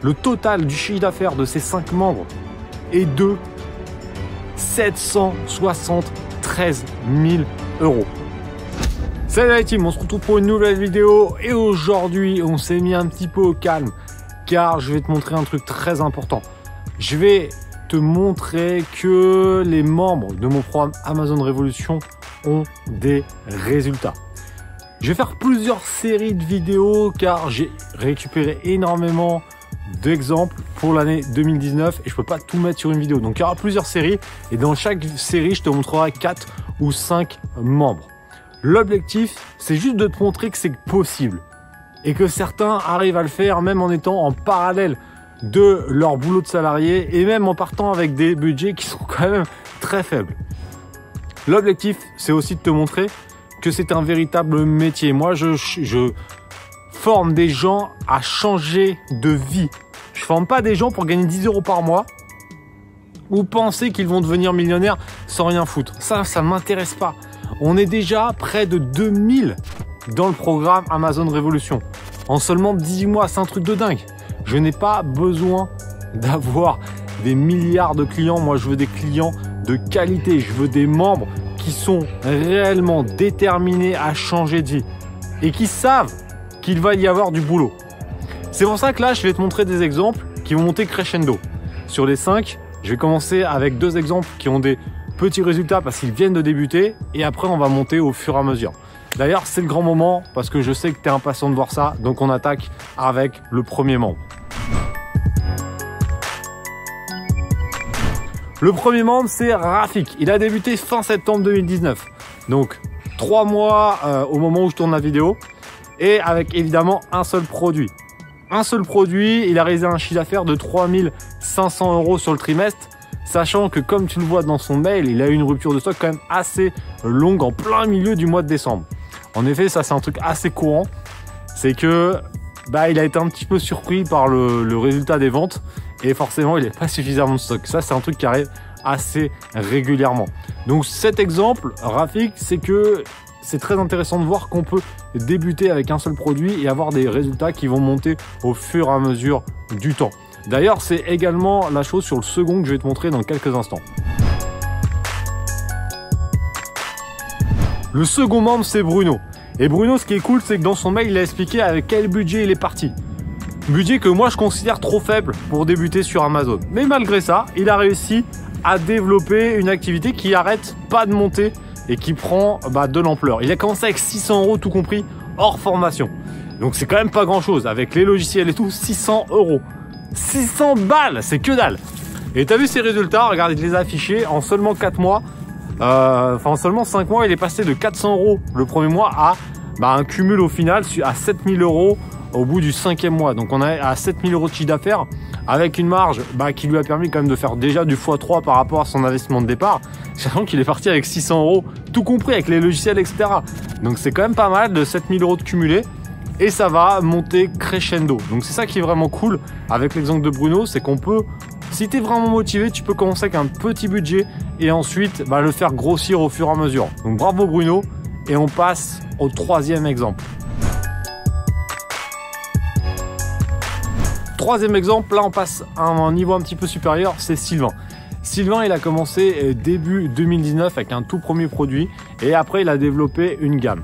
Le total du chiffre d'affaires de ces 5 membres est de 773 000 €. Salut la team, on se retrouve pour une nouvelle vidéo et aujourd'hui on s'est mis un petit peu au calme car je vais te montrer un truc très important. Je vais te montrer que les membres de mon programme Amazon Révolution ont des résultats. Je vais faire plusieurs séries de vidéos car j'ai récupéré énormément d'exemples pour l'année 2019 et je peux pas tout mettre sur une vidéo. Donc il y aura plusieurs séries et dans chaque série je te montrerai 4 ou 5 membres. L'objectif c'est juste de te montrer que c'est possible et que certains arrivent à le faire même en étant en parallèle de leur boulot de salarié et même en partant avec des budgets qui sont quand même très faibles. L'objectif c'est aussi de te montrer que c'est un véritable métier. Moi je forme des gens à changer de vie. Je forme pas des gens pour gagner 10 € par mois ou penser qu'ils vont devenir millionnaires sans rien foutre. Ça m'intéresse pas. On est déjà près de 2000 dans le programme Amazon Révolution. En seulement 18 mois, c'est un truc de dingue. Je n'ai pas besoin d'avoir des milliards de clients. Moi, je veux des clients de qualité. Je veux des membres qui sont réellement déterminés à changer de vie et qui savent qu'il va y avoir du boulot. C'est pour ça que là, je vais te montrer des exemples qui vont monter crescendo. Sur les 5, je vais commencer avec 2 exemples qui ont des petits résultats parce qu'ils viennent de débuter et après, on va monter au fur et à mesure. D'ailleurs, c'est le grand moment parce que je sais que tu es impatient de voir ça, donc on attaque avec le premier membre. Le premier membre, c'est Rafik. Il a débuté fin septembre 2019. Donc, 3 mois au moment où je tourne la vidéo. Et avec évidemment un seul produit. Un seul produit, il a réalisé un chiffre d'affaires de 3 500 € sur le trimestre. Sachant que comme tu le vois dans son mail, il a eu une rupture de stock quand même assez longue en plein milieu du mois de décembre. En effet, ça c'est un truc assez courant. C'est que il a été un petit peu surpris par le résultat des ventes. Et forcément, il n'est pas suffisamment de stock. Ça, c'est un truc qui arrive assez régulièrement. Donc, cet exemple, Rafik, c'est que c'est très intéressant de voir qu'on peut débuter avec un seul produit et avoir des résultats qui vont monter au fur et à mesure du temps. D'ailleurs, c'est également la chose sur le second que je vais te montrer dans quelques instants. Le second membre, c'est Bruno. Et Bruno, ce qui est cool, c'est que dans son mail, il a expliqué avec quel budget il est parti. Budget que moi je considère trop faible pour débuter sur Amazon. Mais malgré ça, il a réussi à développer une activité qui arrête pas de monter et qui prend de l'ampleur. Il a commencé avec 600 € tout compris, hors formation. Donc c'est quand même pas grand chose. Avec les logiciels et tout, 600 €. 600 balles, c'est que dalle. Et tu as vu ses résultats, regarde, il les a affichés en seulement 4 mois. En seulement 5 mois, il est passé de 400 € le premier mois à un cumul au final à 7000 € au bout du 5e mois. Donc on est à 7000 € de chiffre d'affaires avec une marge qui lui a permis quand même de faire déjà du x3 par rapport à son investissement de départ, sachant qu'il est parti avec 600 €, tout compris avec les logiciels, etc. Donc c'est quand même pas mal de 7000 € de cumulé et ça va monter crescendo. Donc c'est ça qui est vraiment cool avec l'exemple de Bruno, c'est qu'on peut, si tu es vraiment motivé, tu peux commencer avec un petit budget et ensuite le faire grossir au fur et à mesure. Donc bravo Bruno et on passe au 3e exemple. Troisième exemple, là on passe à un niveau un petit peu supérieur, c'est Sylvain. Sylvain, il a commencé début 2019 avec un tout premier produit et après il a développé une gamme.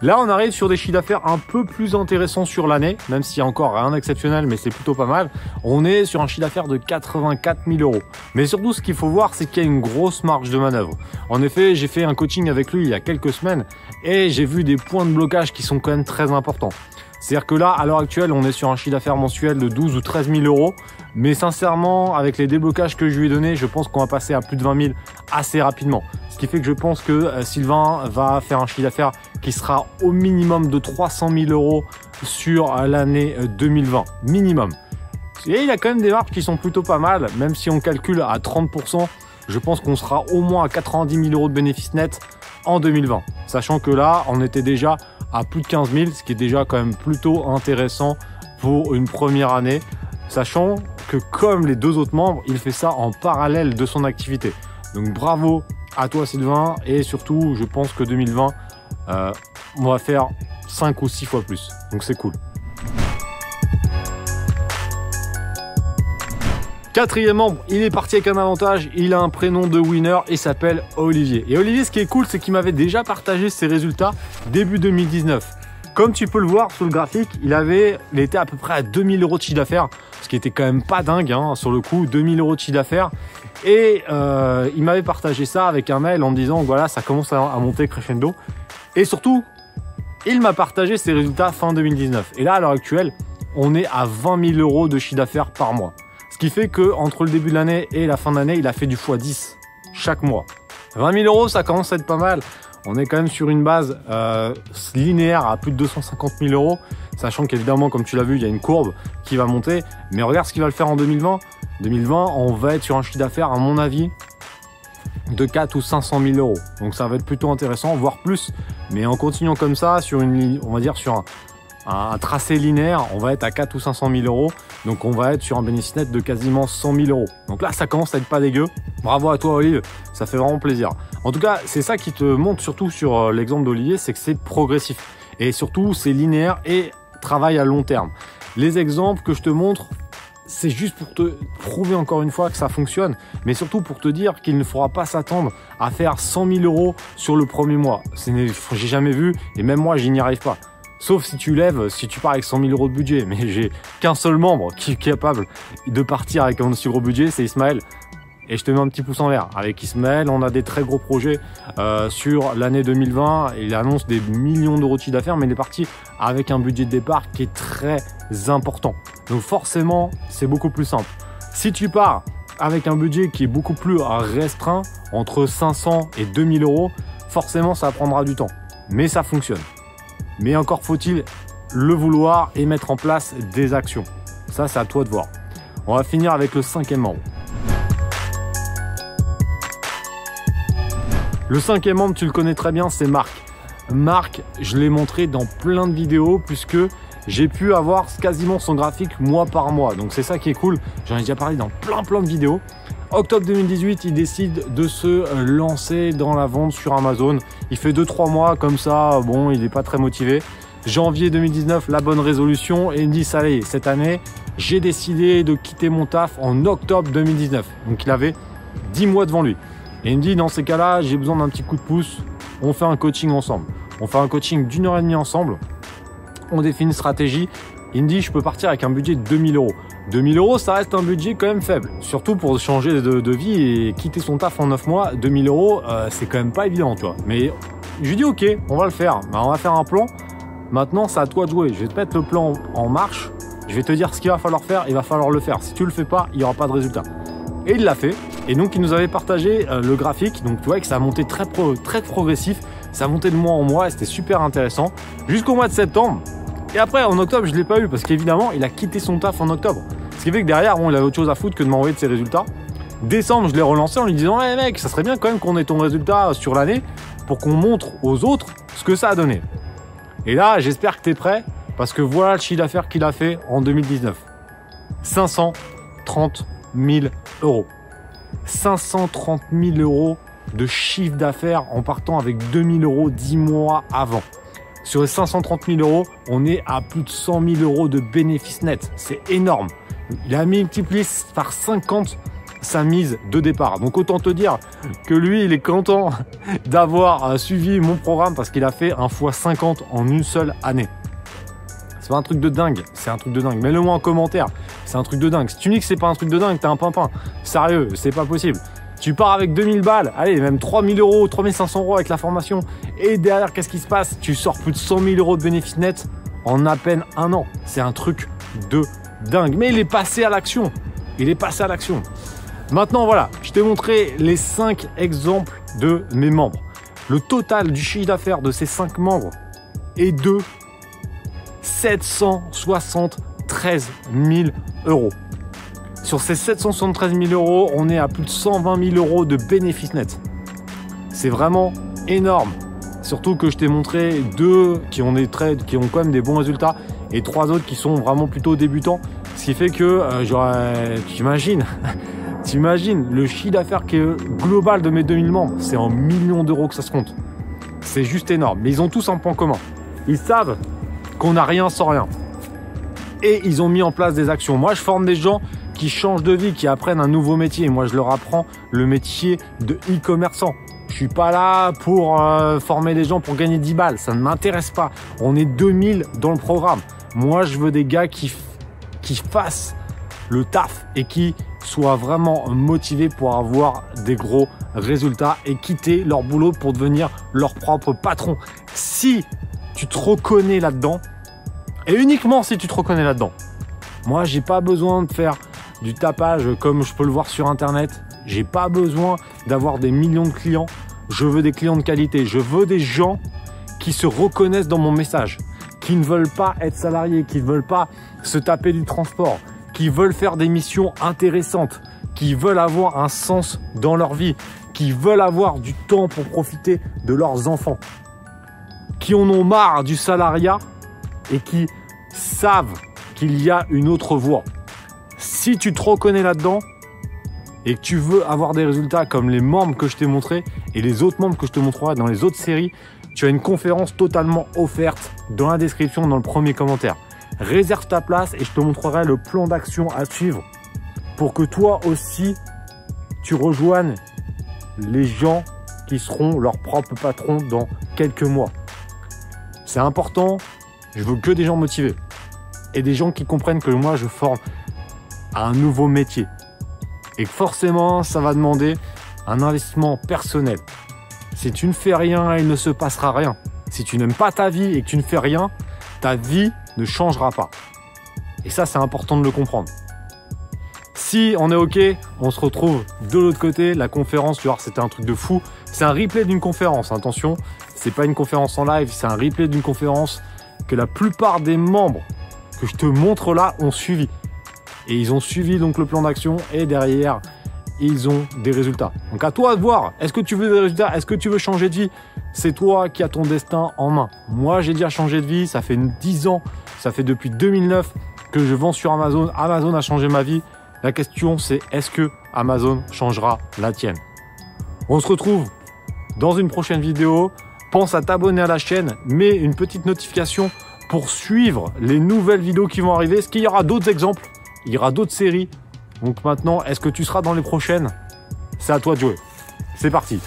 Là on arrive sur des chiffres d'affaires un peu plus intéressants sur l'année, même s'il y a encore rien d'exceptionnel mais c'est plutôt pas mal. On est sur un chiffre d'affaires de 84 000 €. Mais surtout ce qu'il faut voir c'est qu'il y a une grosse marge de manœuvre. En effet, j'ai fait un coaching avec lui il y a quelques semaines et j'ai vu des points de blocage qui sont quand même très importants. C'est-à-dire que là, à l'heure actuelle, on est sur un chiffre d'affaires mensuel de 12 ou 13 000 €. Mais sincèrement, avec les déblocages que je lui ai donnés, je pense qu'on va passer à plus de 20 000 assez rapidement. Ce qui fait que je pense que Sylvain va faire un chiffre d'affaires qui sera au minimum de 300 000 € sur l'année 2020. Minimum. Et il a quand même des marges qui sont plutôt pas mal, même si on calcule à 30%. Je pense qu'on sera au moins à 90 000 € de bénéfices nets en 2020. Sachant que là, on était déjà à plus de 15 000, ce qui est déjà quand même plutôt intéressant pour une première année, sachant que comme les 2 autres membres, il fait ça en parallèle de son activité. Donc bravo à toi Sylvain et surtout je pense que 2020, on va faire 5 ou 6 fois plus, donc c'est cool. 4e membre, il est parti avec un avantage, il a un prénom de winner et s'appelle Olivier. Et Olivier, ce qui est cool, c'est qu'il m'avait déjà partagé ses résultats début 2019. Comme tu peux le voir sur le graphique, il était à peu près à 2000 € de chiffre d'affaires, ce qui était quand même pas dingue hein, sur le coup, 2000 € de chiffre d'affaires. Et il m'avait partagé ça avec un mail en me disant voilà, ça commence à monter crescendo. Et surtout, il m'a partagé ses résultats fin 2019. Et là, à l'heure actuelle, on est à 20 000 € de chiffre d'affaires par mois. Ce qui fait que entre le début de l'année et la fin de l'année, il a fait du x10 chaque mois. 20 000 €, ça commence à être pas mal. On est quand même sur une base linéaire à plus de 250 000 €, sachant qu'évidemment, comme tu l'as vu, il y a une courbe qui va monter. Mais regarde ce qu'il va le faire en 2020. 2020, on va être sur un chiffre d'affaires, à mon avis, de 4 ou 500 000 €. Donc ça va être plutôt intéressant, voire plus. Mais en continuant comme ça, sur une ligne, on va dire sur un tracé linéaire, on va être à 4 ou 500 000 €. Donc on va être sur un bénéfice net de quasiment 100 000 €. Donc là, ça commence à être pas dégueu. Bravo à toi, Olive. Ça fait vraiment plaisir. En tout cas, c'est ça qui te montre surtout sur l'exemple d'Olivier, c'est que c'est progressif. Et surtout, c'est linéaire et travaille à long terme. Les exemples que je te montre, c'est juste pour te prouver encore une fois que ça fonctionne, mais surtout pour te dire qu'il ne faudra pas s'attendre à faire 100 000 € sur le premier mois. J'ai jamais vu, et même moi, je n'y arrive pas. Sauf si tu pars avec 100 000 € de budget. Mais j'ai qu'un seul membre qui est capable de partir avec un aussi gros budget, c'est Ismaël. Et je te mets un petit pouce en l'air. Avec Ismaël, on a des très gros projets sur l'année 2020. Il annonce des millions d'euros de chiffre d'affaires, mais il est parti avec un budget de départ qui est très important. Donc forcément, c'est beaucoup plus simple. Si tu pars avec un budget qui est beaucoup plus restreint, entre 500 et 2000 €, forcément, ça prendra du temps. Mais ça fonctionne. Mais encore faut-il le vouloir et mettre en place des actions. Ça, c'est à toi de voir. On va finir avec le 5e membre. Le 5e membre, tu le connais très bien, c'est Marc. Marc, je l'ai montré dans plein de vidéos puisque j'ai pu avoir quasiment son graphique mois par mois. Donc c'est ça qui est cool. J'en ai déjà parlé dans plein de vidéos. Octobre 2018, il décide de se lancer dans la vente sur Amazon. Il fait 2-3 mois comme ça, bon, il n'est pas très motivé. Janvier 2019, la bonne résolution, et il me dit, ça y est, cette année, j'ai décidé de quitter mon taf en octobre 2019. Donc il avait 10 mois devant lui. Et il me dit, dans ces cas-là, j'ai besoin d'un petit coup de pouce, on fait un coaching ensemble. On fait un coaching d'1h30 ensemble, on définit une stratégie. Il me dit, je peux partir avec un budget de 2000 €. 2000 €, ça reste un budget quand même faible. Surtout pour changer de vie et quitter son taf en 9 mois, 2000 €, c'est quand même pas évident, tu vois. Mais je lui dis, ok, on va le faire. Ben, on va faire un plan. Maintenant, c'est à toi de jouer. Je vais te mettre le plan en marche. Je vais te dire ce qu'il va falloir faire. Il va falloir le faire. Si tu le fais pas, il n'y aura pas de résultat. Et il l'a fait. Et donc, il nous avait partagé le graphique. Donc, tu vois que ça a monté très progressif. Ça a monté de mois en mois et c'était super intéressant. Jusqu'au mois de septembre. Et après, en octobre, je ne l'ai pas eu parce qu'évidemment, il a quitté son taf en octobre. Ce qui fait que derrière, bon, il avait autre chose à foutre que de m'envoyer de ses résultats. Décembre, je l'ai relancé en lui disant hey, mec, ça serait bien quand même qu'on ait ton résultat sur l'année pour qu'on montre aux autres ce que ça a donné. Et là, j'espère que tu es prêt parce que voilà le chiffre d'affaires qu'il a fait en 2019. 530 000 €. 530 000 € de chiffre d'affaires en partant avec 2000 € 10 mois avant. Sur les 530 000 €, on est à plus de 100 000 € de bénéfices nets. C'est énorme. Il a multiplié par 50 sa mise de départ. Donc autant te dire que lui, il est content d'avoir suivi mon programme parce qu'il a fait un x50 en une seule année. C'est un truc de dingue. C'est un truc de dingue. Mets-le moi en commentaire. C'est un truc de dingue. Si tu dis que c'est pas un truc de dingue, t'es un pimpin. Sérieux, c'est pas possible. Tu pars avec 2000 balles, allez, même 3000 €, 3500 € avec la formation. Et derrière, qu'est-ce qui se passe? Tu sors plus de 100 000 € de bénéfices nets en à peine un an. C'est un truc de dingue. Mais il est passé à l'action. Il est passé à l'action. Maintenant, voilà, je t'ai montré les 5 exemples de mes membres. Le total du chiffre d'affaires de ces 5 membres est de 773 000 €. Sur ces 773 000 €, on est à plus de 120 000 € de bénéfices nets. C'est vraiment énorme. Surtout que je t'ai montré 2 qui ont quand même des bons résultats et 3 autres qui sont vraiment plutôt débutants. Ce qui fait que t'imagines le chiffre d'affaires qui est global de mes 2000 membres. C'est en millions d'euros que ça se compte. C'est juste énorme. Mais ils ont tous un point commun. Ils savent qu'on n'a rien sans rien. et ils ont mis en place des actions. Moi, je forme des gens qui changent de vie, qui apprennent un nouveau métier. Moi, je leur apprends le métier de e-commerçant. Je suis pas là pour former des gens pour gagner 10 balles. Ça ne m'intéresse pas. On est 2000 dans le programme. Moi, je veux des gars qui fassent le taf et qui soient vraiment motivés pour avoir des gros résultats et quitter leur boulot pour devenir leur propre patron. Si tu te reconnais là-dedans, et uniquement si tu te reconnais là-dedans, moi, j'ai pas besoin de faire du tapage comme je peux le voir sur Internet. J'ai pas besoin d'avoir des millions de clients. Je veux des clients de qualité. Je veux des gens qui se reconnaissent dans mon message, qui ne veulent pas être salariés, qui ne veulent pas se taper du transport, qui veulent faire des missions intéressantes, qui veulent avoir un sens dans leur vie, qui veulent avoir du temps pour profiter de leurs enfants, qui en ont marre du salariat et qui savent qu'il y a une autre voie. Si tu te reconnais là-dedans et que tu veux avoir des résultats comme les membres que je t'ai montrés et les autres membres que je te montrerai dans les autres séries, tu as une conférence totalement offerte dans la description, dans le premier commentaire. Réserve ta place et je te montrerai le plan d'action à suivre pour que toi aussi, tu rejoignes les gens qui seront leurs propres patrons dans quelques mois. C'est important, je veux que des gens motivés et des gens qui comprennent que moi, je forme à un nouveau métier. Et que forcément, ça va demander un investissement personnel. Si tu ne fais rien, il ne se passera rien. Si tu n'aimes pas ta vie et que tu ne fais rien, ta vie ne changera pas. Et ça, c'est important de le comprendre. Si on est OK, on se retrouve de l'autre côté. La conférence, tu vois, c'était un truc de fou. C'est un replay d'une conférence, attention. C'est pas une conférence en live, c'est un replay d'une conférence que la plupart des membres que je te montre là ont suivi. Et ils ont suivi donc le plan d'action et derrière, ils ont des résultats. Donc à toi de voir, est-ce que tu veux des résultats? Est-ce que tu veux changer de vie? C'est toi qui as ton destin en main. Moi, j'ai déjà changé de vie, ça fait 10 ans, ça fait depuis 2009 que je vends sur Amazon. Amazon a changé ma vie. La question, c'est est-ce que Amazon changera la tienne? On se retrouve dans une prochaine vidéo. Pense à t'abonner à la chaîne, mets une petite notification pour suivre les nouvelles vidéos qui vont arriver. Est-ce qu'il y aura d'autres exemples? Il y aura d'autres séries. Donc maintenant, est-ce que tu seras dans les prochaines? C'est à toi de jouer. C'est parti.